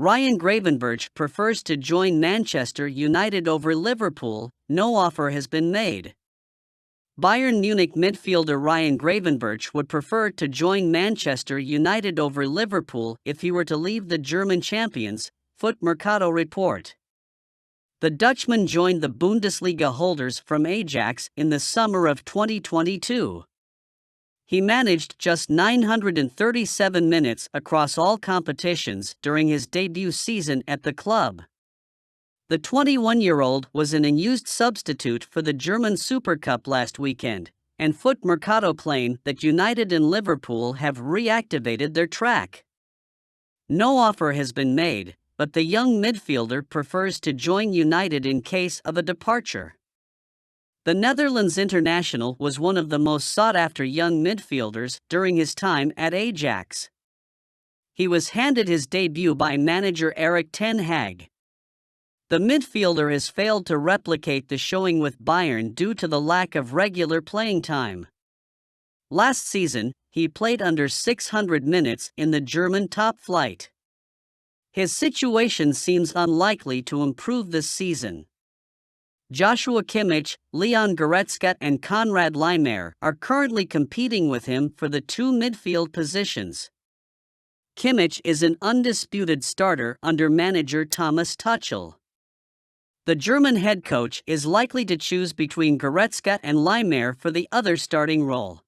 Ryan Gravenberch prefers to join Manchester United over Liverpool. No offer has been made. Bayern Munich midfielder Ryan Gravenberch would prefer to join Manchester United over Liverpool if he were to leave the German champions, Foot Mercato report. The Dutchman joined the Bundesliga holders from Ajax in the summer of 2022. He managed just 937 minutes across all competitions during his debut season at the club. The 21-year-old was an unused substitute for the German Super Cup last weekend, and Foot Mercato claimed that United and Liverpool have reactivated their track. No offer has been made, but the young midfielder prefers to join United in case of a departure. The Netherlands international was one of the most sought-after young midfielders during his time at Ajax. He was handed his debut by manager Ten Hag. The midfielder has failed to replicate the showing with Bayern due to the lack of regular playing time. Last season, he played under 600 minutes in the German top flight. His situation seems unlikely to improve this season. Joshua Kimmich, Leon Goretzka and Konrad Laimer are currently competing with him for the two midfield positions. Kimmich is an undisputed starter under manager Thomas Tuchel. The German head coach is likely to choose between Goretzka and Laimer for the other starting role.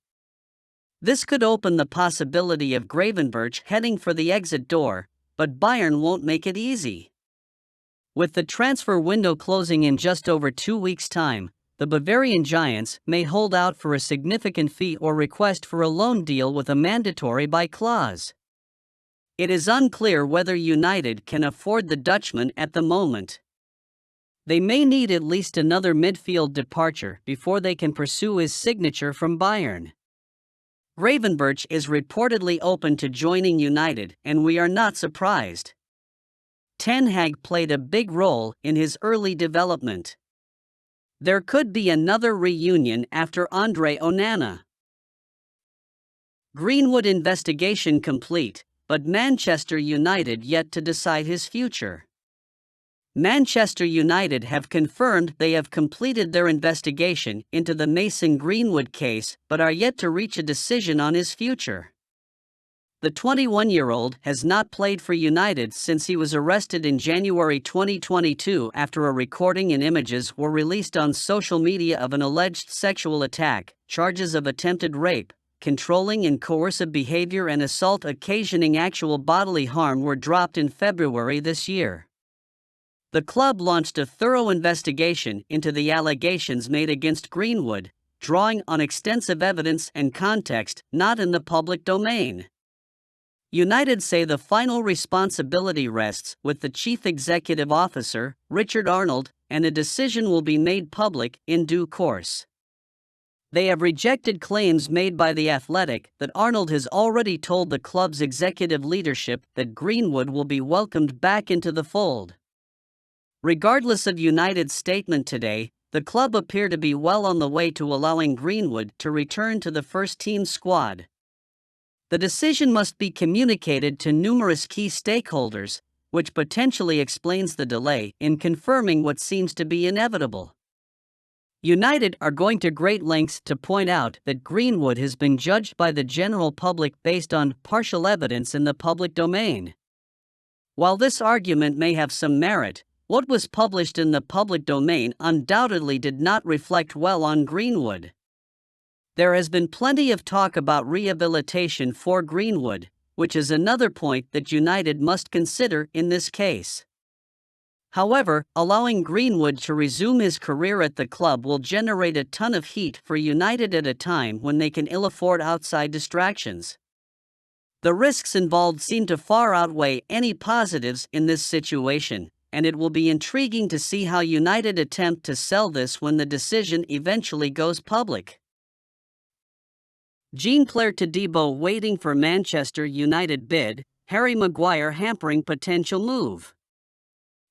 This could open the possibility of Gravenberch heading for the exit door, but Bayern won't make it easy. With the transfer window closing in just over 2 weeks' time, the Bavarian Giants may hold out for a significant fee or request for a loan deal with a mandatory buy clause. It is unclear whether United can afford the Dutchman at the moment. They may need at least another midfield departure before they can pursue his signature from Bayern. Gravenberch is reportedly open to joining United, and we are not surprised. Ten Hag played a big role in his early development. There could be another reunion after Andre Onana. Greenwood investigation complete, but Manchester United yet to decide his future. Manchester United have confirmed they have completed their investigation into the Mason Greenwood case but are yet to reach a decision on his future. The 21-year-old has not played for United since he was arrested in January 2022 after a recording and images were released on social media of an alleged sexual attack, charges of attempted rape, controlling and coercive behavior and assault occasioning actual bodily harm were dropped in February this year. The club launched a thorough investigation into the allegations made against Greenwood, drawing on extensive evidence and context not in the public domain. United say the final responsibility rests with the chief executive officer, Richard Arnold, and a decision will be made public in due course. They have rejected claims made by The Athletic that Arnold has already told the club's executive leadership that Greenwood will be welcomed back into the fold. Regardless of United's statement today, the club appear to be well on the way to allowing Greenwood to return to the first-team squad. The decision must be communicated to numerous key stakeholders, which potentially explains the delay in confirming what seems to be inevitable. United are going to great lengths to point out that Greenwood has been judged by the general public based on partial evidence in the public domain. While this argument may have some merit, what was published in the public domain undoubtedly did not reflect well on Greenwood. There has been plenty of talk about rehabilitation for Greenwood, which is another point that United must consider in this case. However, allowing Greenwood to resume his career at the club will generate a ton of heat for United at a time when they can ill afford outside distractions. The risks involved seem to far outweigh any positives in this situation, and it will be intriguing to see how United attempt to sell this when the decision eventually goes public. Jean-Claire Todibo waiting for Manchester United bid, Harry Maguire hampering potential move.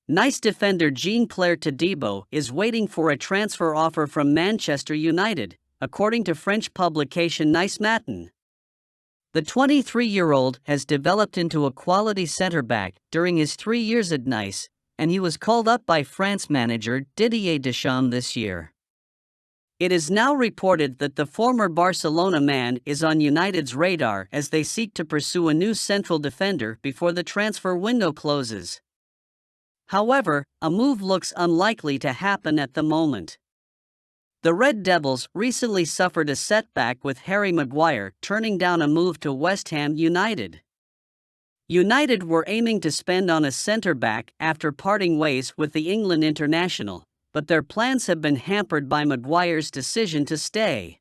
Nice defender Jean-Claire Todibo is waiting for a transfer offer from Manchester United, according to French publication Nice Matin. The 23-year-old has developed into a quality centre-back during his 3 years at Nice, and he was called up by France manager Didier Deschamps this year. It is now reported that the former Barcelona man is on United's radar as they seek to pursue a new central defender before the transfer window closes. However, a move looks unlikely to happen at the moment. The Red Devils recently suffered a setback with Harry Maguire turning down a move to West Ham United. United were aiming to spend on a centre-back after parting ways with the England international, but their plans have been hampered by Maguire's decision to stay.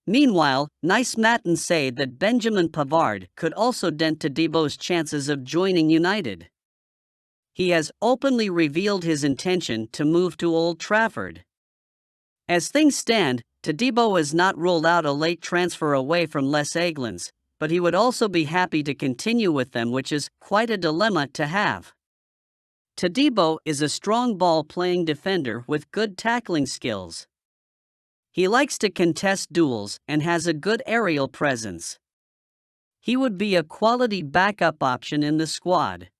Meanwhile, Nice matins say that Benjamin Pavard could also dent Tadibó's chances of joining United. He has openly revealed his intention to move to Old Trafford. As things stand, Tadibó has not ruled out a late transfer away from Les Aiglons, but he would also be happy to continue with them, which is quite a dilemma to have. Tadibó is a strong ball-playing defender with good tackling skills. He likes to contest duels and has a good aerial presence. He would be a quality backup option in the squad.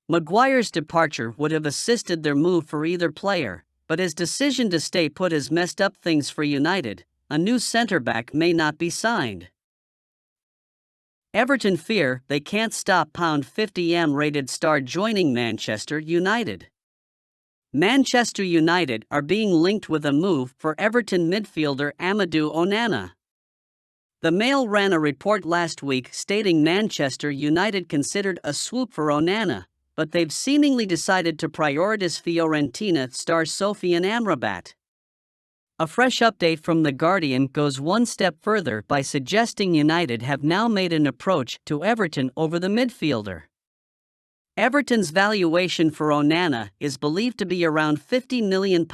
Maguire's departure would have assisted their move for either player, but his decision to stay put has messed up things for United. A new centre-back may not be signed. Everton fear they can't stop £50M rated star joining Manchester United. Manchester United are being linked with a move for Everton midfielder Amadou Onana. The Mail ran a report last week stating Manchester United considered a swoop for Onana, but they've seemingly decided to prioritize Fiorentina star Sofiane Amrabat. A fresh update from The Guardian goes one step further by suggesting United have now made an approach to Everton over the midfielder. Everton's valuation for Onana is believed to be around £50 million,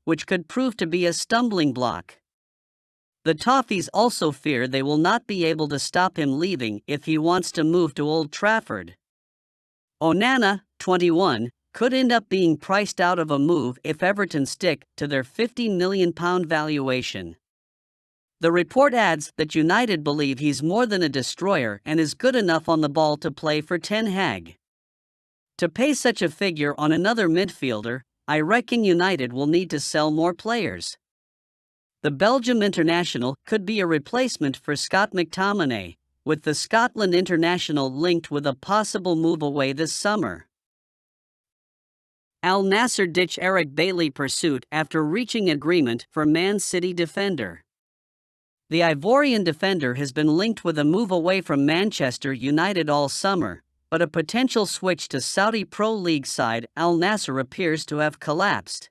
which could prove to be a stumbling block. The Toffees also fear they will not be able to stop him leaving if he wants to move to Old Trafford. Onana, 21, could end up being priced out of a move if Everton stick to their £50 million valuation. The report adds that United believe he's more than a destroyer and is good enough on the ball to play for Ten Hag. To pay such a figure on another midfielder, I reckon United will need to sell more players. The Belgium international could be a replacement for Scott McTominay, with the Scotland international linked with a possible move away this summer. Al Nassr ditch Eric Bailly pursuit after reaching agreement for Man City defender. The Ivorian defender has been linked with a move away from Manchester United all summer, but a potential switch to Saudi Pro League side Al Nassr appears to have collapsed.